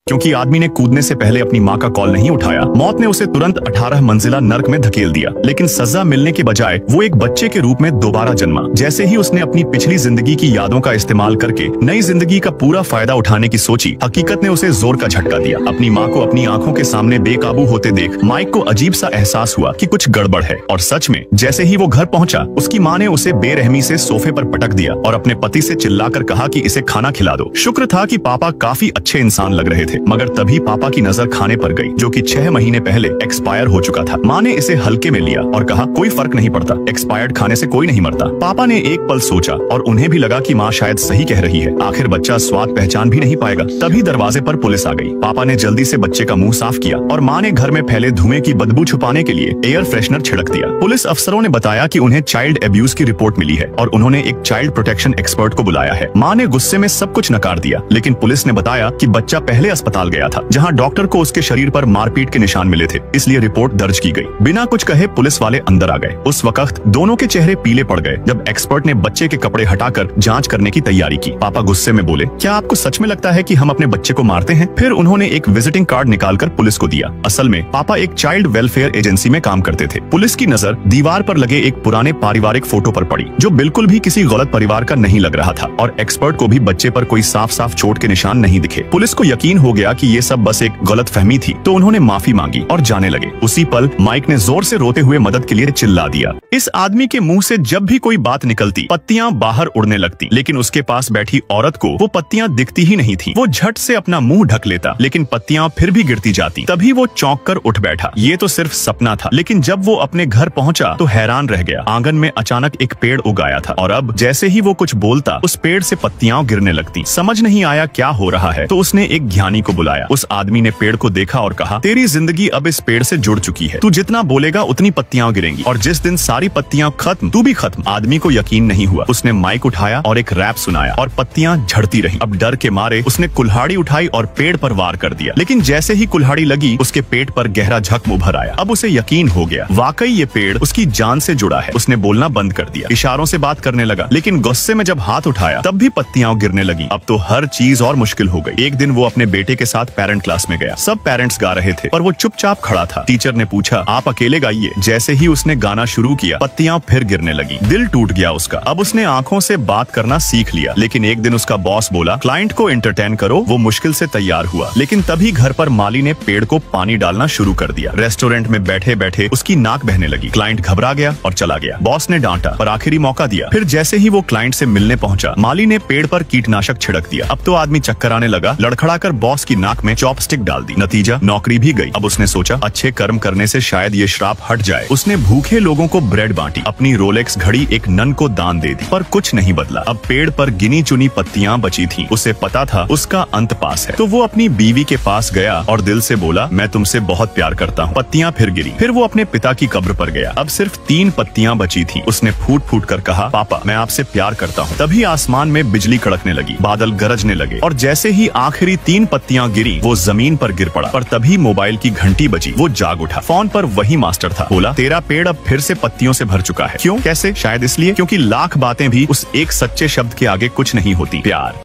क्योंकि आदमी ने कूदने से पहले अपनी माँ का कॉल नहीं उठाया। मौत ने उसे तुरंत 18 मंजिला नर्क में धकेल दिया, लेकिन सजा मिलने के बजाय वो एक बच्चे के रूप में दोबारा जन्मा। जैसे ही उसने अपनी पिछली जिंदगी की यादों का इस्तेमाल करके नई जिंदगी का पूरा फायदा उठाने की सोची, हकीकत ने उसे जोर का झटका दिया। अपनी माँ को अपनी आंखों के सामने बेकाबू होते देख माइक को अजीब सा एहसास हुआ कि कुछ गड़बड़ है। और सच में जैसे ही वो घर पहुंचा, उसकी माँ ने उसे बेरहमी से सोफे पर पटक दिया और अपने पति से चिल्लाकर कहा कि इसे खाना खिला दो। शुक्र था कि पापा काफी अच्छे इंसान लग रहे थे, मगर तभी पापा की नजर खाने पर गई, जो कि 6 महीने पहले एक्सपायर हो चुका था। माँ ने इसे हल्के में लिया और कहा, कोई फर्क नहीं पड़ता, एक्सपायर्ड खाने से कोई नहीं मरता। पापा ने एक पल सोचा और उन्हें भी लगा कि माँ शायद सही कह रही है, आखिर बच्चा स्वाद पहचान भी नहीं पाएगा। तभी दरवाजे पर पुलिस आ गई। पापा ने जल्दी से बच्चे का मुंह साफ किया और माँ ने घर में फैले धुएं की बदबू छुपाने के लिए एयर फ्रेशनर छिड़क दिया। पुलिस अफसरों ने बताया कि उन्हें चाइल्ड एब्यूज की रिपोर्ट मिली है और उन्होंने एक चाइल्ड प्रोटेक्शन एक्सपर्ट को बुलाया है। माँ ने गुस्से में सब कुछ नकार दिया, लेकिन पुलिस ने बताया कि बच्चा पहले अस्पताल गया था, जहाँ डॉक्टर को उसके शरीर पर मारपीट के निशान मिले थे, इसलिए रिपोर्ट दर्ज की गई। बिना कुछ कहे पुलिस वाले अंदर आ गए। उस वक्त दोनों के चेहरे पीले पड़ गए जब एक्सपर्ट ने बच्चे के कपड़े हटाकर जांच करने की तैयारी की। पापा गुस्से में बोले, क्या आपको सच में लगता है कि हम अपने बच्चे को मारते हैं? फिर उन्होंने एक विजिटिंग कार्ड निकालकर पुलिस को दिया। असल में पापा एक चाइल्ड वेलफेयर एजेंसी में काम करते थे। पुलिस की नजर दीवार पर लगे एक पुराने पारिवारिक फोटो पर पड़ी, जो बिल्कुल भी किसी गलत परिवार का नहीं लग रहा था, और एक्सपर्ट को भी बच्चे पर कोई साफ साफ चोट के निशान नहीं दिखे। पुलिस को यकीन हो गया कि ये सब बस एक गलतफहमी थी, तो उन्होंने माफी मांगी और जाने लगे। उसी पल माइक ने जोर से रोते हुए मदद के लिए चिल्ला दिया। इस आदमी के मुंह से जब भी कोई बात निकलती, पत्तियां बाहर उड़ने लगती, लेकिन उसके पास बैठी औरत को वो पत्तियां दिखती ही नहीं थी। वो झट से अपना मुंह ढक लेता, लेकिन पत्तियां फिर भी गिरती जाती। तभी वो चौंक कर उठ बैठा। ये तो सिर्फ सपना था, लेकिन जब वो अपने घर पहुंचा तो हैरान रह गया। आंगन में अचानक एक पेड़ उगाया था और अब जैसे ही वो कुछ बोलता, उस पेड़ से पत्तियां गिरने लगती। समझ नहीं आया क्या हो रहा है, तो उसने एक ज्ञानी को बुलाया। उस आदमी ने पेड़ को देखा और कहा, तेरी जिंदगी अब इस पेड़ से जुड़ चुकी है, तू जितना बोलेगा उतनी पत्तियां गिरेंगी, और जिस दिन सारी पत्तियां खत्म, तू भी खत्म। आदमी को यकीन नहीं हुआ। उसने माइक उठाया और एक रैप सुनाया और पत्तियां झड़ती रही। अब डर के मारे उसने कुल्हाड़ी उठाई और पेड़ पर वार कर दिया, लेकिन जैसे ही कुल्हाड़ी लगी, उसके पेट पर गहरा जख्म उभर आया। अब उसे यकीन हो गया, वाकई ये पेड़ उसकी जान से जुड़ा है। उसने बोलना बंद कर दिया, इशारों से बात करने लगा, लेकिन गुस्से में जब हाथ उठाया तब भी पत्तियां गिरने लगी। अब तो हर चीज और मुश्किल हो गई। एक दिन वो अपने बेटे के साथ पेरेंट क्लास में गया। सब पेरेंट्स गा रहे थे पर वो चुपचाप खड़ा था। टीचर ने पूछा, आप अकेले गाइए। जैसे ही उसने गाना शुरू किया, पत्तियां फिर गिरने लगी। दिल टूट गया उसका। अब उसने आंखों से बात करना सीख लिया, लेकिन एक दिन उसका बॉस बोला, क्लाइंट को एंटरटेन करो। वो मुश्किल से तैयार हुआ, लेकिन तभी घर पर माली ने पेड़ को पानी डालना शुरू कर दिया। रेस्टोरेंट में बैठे बैठे उसकी नाक बहने लगी। क्लाइंट घबरा गया और चला गया। बॉस ने डांटा पर आखिरी मौका दिया। फिर जैसे ही वो क्लाइंट से मिलने पहुंचा, माली ने पेड़ पर कीटनाशक छिड़क दिया। अब तो आदमी चक्कर आने लगा। लड़खड़ाकर बॉस की नाक में चॉपस्टिक डाल दी। नतीजा, नौकरी भी गई। अब उसने सोचा, अच्छे कर्म करने से शायद ये श्राप हट जाए। उसने भूखे लोगों को ब्रेड बांटी, अपनी रोलेक्स घड़ी एक नन को दान दे दी, पर कुछ नहीं बदला। अब पेड़ पर गिनी चुनी पत्तियां बची थीं। उसे पता था उसका अंत पास है, तो वो अपनी बीवी के पास गया और दिल से बोला, मैं तुमसे बहुत प्यार करता हूँ। पत्तियां फिर गिरी। फिर वो अपने पिता की कब्र पर गया। अब सिर्फ 3 पत्तियां बची थी। उसने फूट फूट कर कहा, पापा मैं आपसे प्यार करता हूँ। तभी आसमान में बिजली कड़कने लगी, बादल गरजने लगे, और जैसे ही आखिरी 3 पत्तियां गिरी, वो जमीन पर गिर पड़ा। पर तभी मोबाइल की घंटी बजी। वो जाग उठा। फोन पर वही मास्टर था। बोला, तेरा पेड़ अब फिर से पत्तियों से भर चुका है। क्यों, कैसे? शायद इसलिए क्योंकि लाख बातें भी उस एक सच्चे शब्द के आगे कुछ नहीं होती, प्यार।